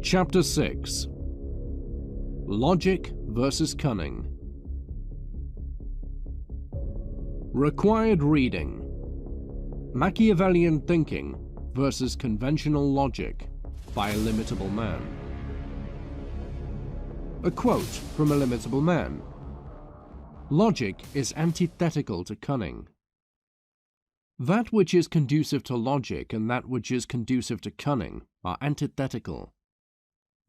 Chapter 6. Logic versus Cunning. Required reading. Machiavellian Thinking versus Conventional Logic by Illimitable Man. A quote from Illimitable Man. Logic is antithetical to cunning. That which is conducive to logic and that which is conducive to cunning are antithetical.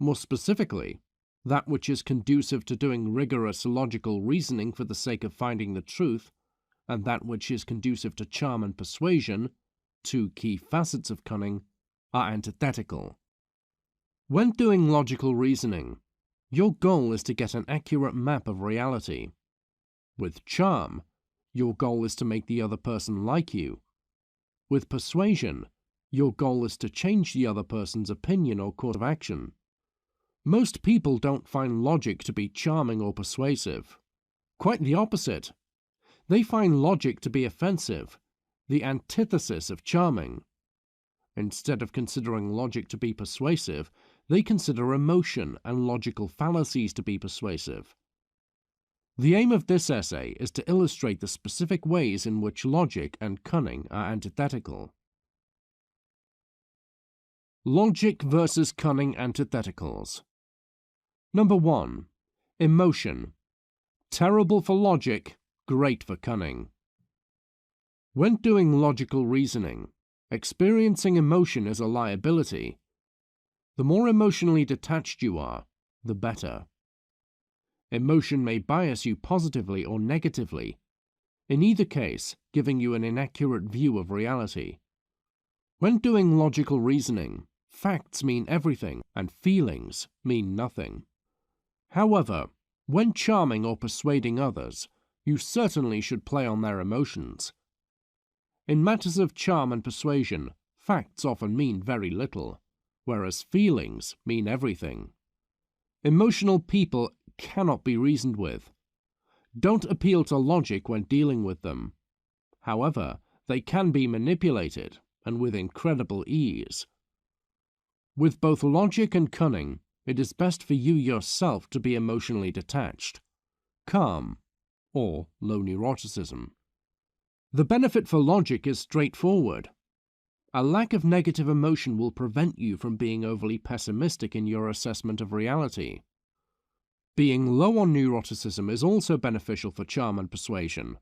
More specifically, that which is conducive to doing rigorous logical reasoning for the sake of finding the truth, and that which is conducive to charm and persuasion, two key facets of cunning, are antithetical. When doing logical reasoning, your goal is to get an accurate map of reality. With charm, your goal is to make the other person like you. With persuasion, your goal is to change the other person's opinion or course of action. Most people don't find logic to be charming or persuasive. Quite the opposite. They find logic to be offensive, the antithesis of charming. Instead of considering logic to be persuasive, they consider emotion and logical fallacies to be persuasive. The aim of this essay is to illustrate the specific ways in which logic and cunning are antithetical. Logic versus cunning antitheticals. Number 1. Emotion. Terrible for logic, great for cunning. When doing logical reasoning, experiencing emotion is a liability. The more emotionally detached you are, the better. Emotion may bias you positively or negatively, in either case giving you an inaccurate view of reality. When doing logical reasoning, facts mean everything and feelings mean nothing. However, when charming or persuading others, you certainly should play on their emotions. In matters of charm and persuasion, facts often mean very little, whereas feelings mean everything. Emotional people cannot be reasoned with. Don't appeal to logic when dealing with them. However, they can be manipulated, and with incredible ease. With both logic and cunning, it is best for you yourself to be emotionally detached, calm, or low neuroticism. The benefit for logic is straightforward. A lack of negative emotion will prevent you from being overly pessimistic in your assessment of reality. Being low on neuroticism is also beneficial for charm and persuasion.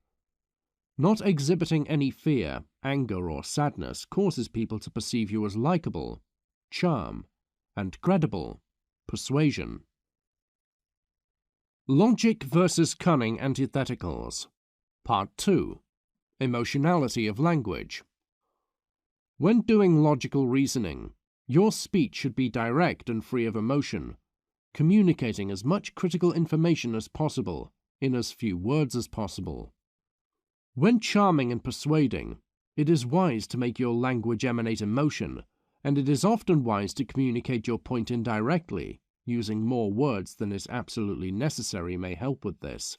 Not exhibiting any fear, anger, or sadness causes people to perceive you as likable, charm, and credible, persuasion. Logic versus cunning antitheticals. Part 2. Emotionality of language. When doing logical reasoning, your speech should be direct and free of emotion, communicating as much critical information as possible in as few words as possible. When charming and persuading, it is wise to make your language emanate emotion, and it is often wise to communicate your point indirectly. Using more words than is absolutely necessary may help with this.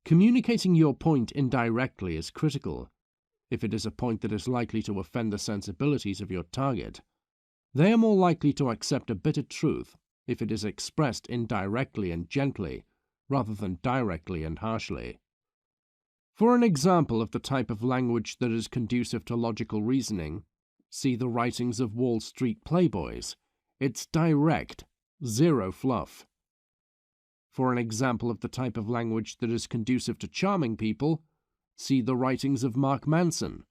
Communicating your point indirectly is critical. If it is a point that is likely to offend the sensibilities of your target, they are more likely to accept a bitter truth if it is expressed indirectly and gently, rather than directly and harshly. For an example of the type of language that is conducive to logical reasoning, see the writings of Wall Street playboys. It's direct, zero fluff. For an example of the type of language that is conducive to charming people, see the writings of Mark Manson.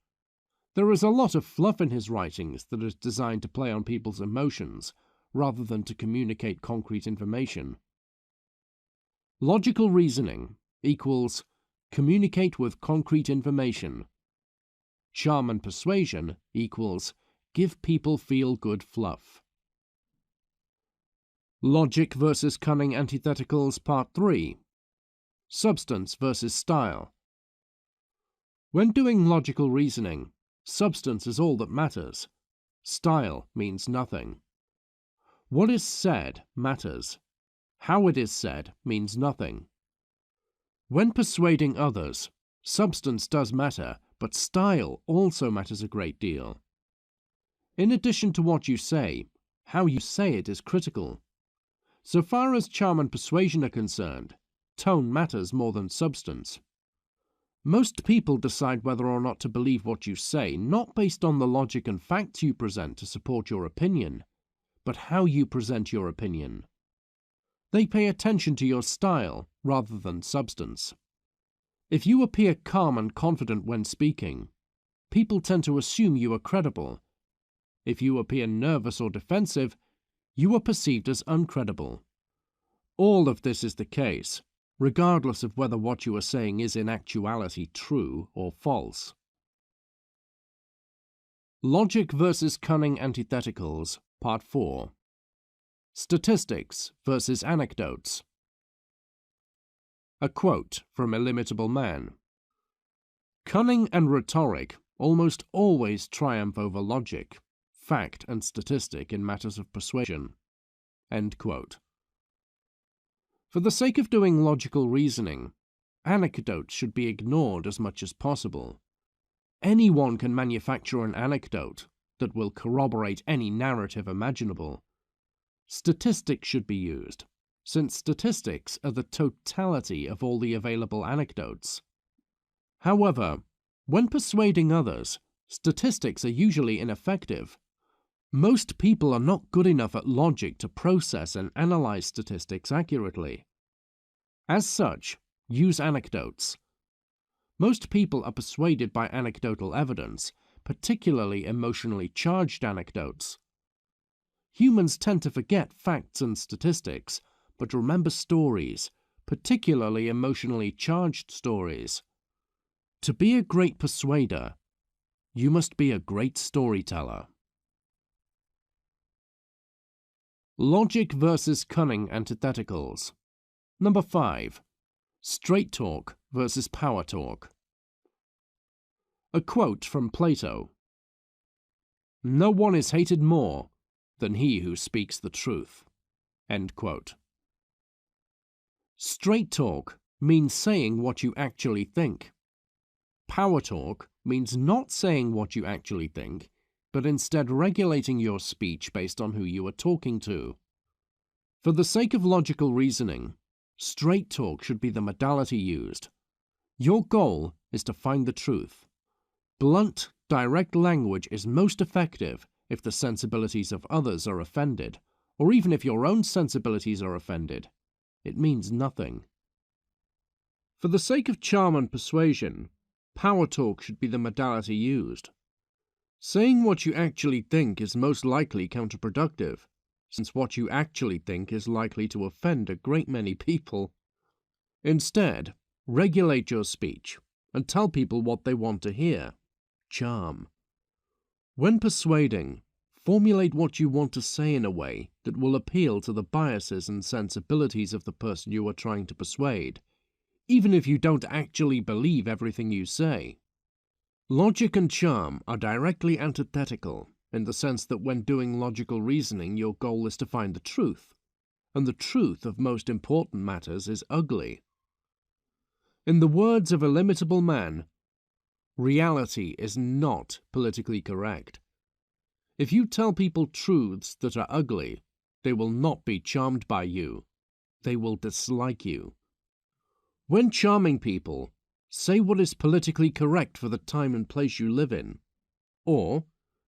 There is a lot of fluff in his writings that is designed to play on people's emotions, rather than to communicate concrete information. Logical reasoning equals communicate with concrete information. Charm and persuasion equals give people feel-good fluff. Logic versus cunning antitheticals Part 3. Substance versus style. When doing logical reasoning, substance is all that matters. Style means nothing. What is said matters. How it is said means nothing. When persuading others, substance does matter, but style also matters a great deal. In addition to what you say, How you say it is critical. So far as charm and persuasion are concerned, tone matters more than substance. Most people decide whether or not to believe what you say not based on the logic and facts you present to support your opinion, but how you present your opinion. They pay attention to your style rather than substance. If you appear calm and confident when speaking, people tend to assume you are credible. If you appear nervous or defensive, you are perceived as uncredible. All of this is the case, regardless of whether what you are saying is in actuality true or false. Logic versus cunning antitheticals, Part 4. Statistics versus anecdotes. A quote from Illimitable Man. Cunning and rhetoric almost always triumph over logic, fact and statistic in matters of persuasion. End quote. For the sake of doing logical reasoning, anecdotes should be ignored as much as possible. Anyone can manufacture an anecdote that will corroborate any narrative imaginable. Statistics should be used, since statistics are the totality of all the available anecdotes. However, when persuading others, statistics are usually ineffective. Most people are not good enough at logic to process and analyze statistics accurately. As such, use anecdotes. Most people are persuaded by anecdotal evidence, particularly emotionally charged anecdotes. Humans tend to forget facts and statistics, but remember stories, particularly emotionally charged stories. To be a great persuader, you must be a great storyteller. Logic versus cunning antitheticals. Number 5. Straight talk versus power talk. A quote from Plato. No one is hated more than he who speaks the truth. End quote. Straight talk means saying what you actually think. Power talk means not saying what you actually think, but instead regulating your speech based on who you are talking to. For the sake of logical reasoning, straight talk should be the modality used. Your goal is to find the truth. Blunt, direct language is most effective if the sensibilities of others are offended, or even if your own sensibilities are offended. It means nothing. For the sake of charm and persuasion, power talk should be the modality used. Saying what you actually think is most likely counterproductive, since what you actually think is likely to offend a great many people. Instead, regulate your speech and tell people what they want to hear. Charm. When persuading, formulate what you want to say in a way that will appeal to the biases and sensibilities of the person you are trying to persuade, even if you don't actually believe everything you say. Logic and charm are directly antithetical in the sense that when doing logical reasoning, your goal is to find the truth, and the truth of most important matters is ugly. In the words of Illimitable Man, reality is not politically correct. If you tell people truths that are ugly, they will not be charmed by you. They will dislike you. When charming people, say what is politically correct for the time and place you live in, or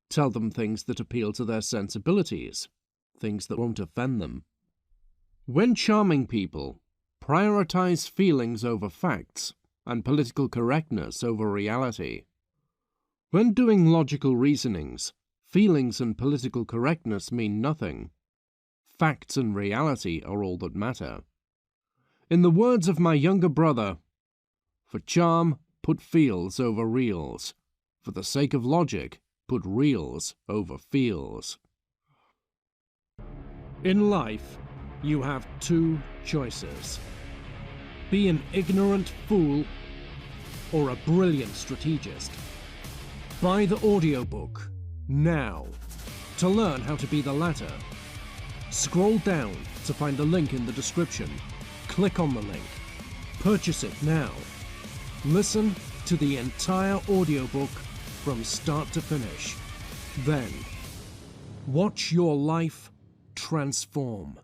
tell them things that appeal to their sensibilities, things that won't offend them. When charming people, prioritize feelings over facts and political correctness over reality. When doing logical reasonings, feelings and political correctness mean nothing. Facts and reality are all that matter. In the words of my younger brother, for charm, put feels over reals. For the sake of logic, put reals over feels. In life, you have two choices. Be an ignorant fool or a brilliant strategist. Buy the audiobook now to learn how to be the latter. Scroll down to find the link in the description. Click on the link. Purchase it now. Listen to the entire audiobook from start to finish. Then, Watch your life transform.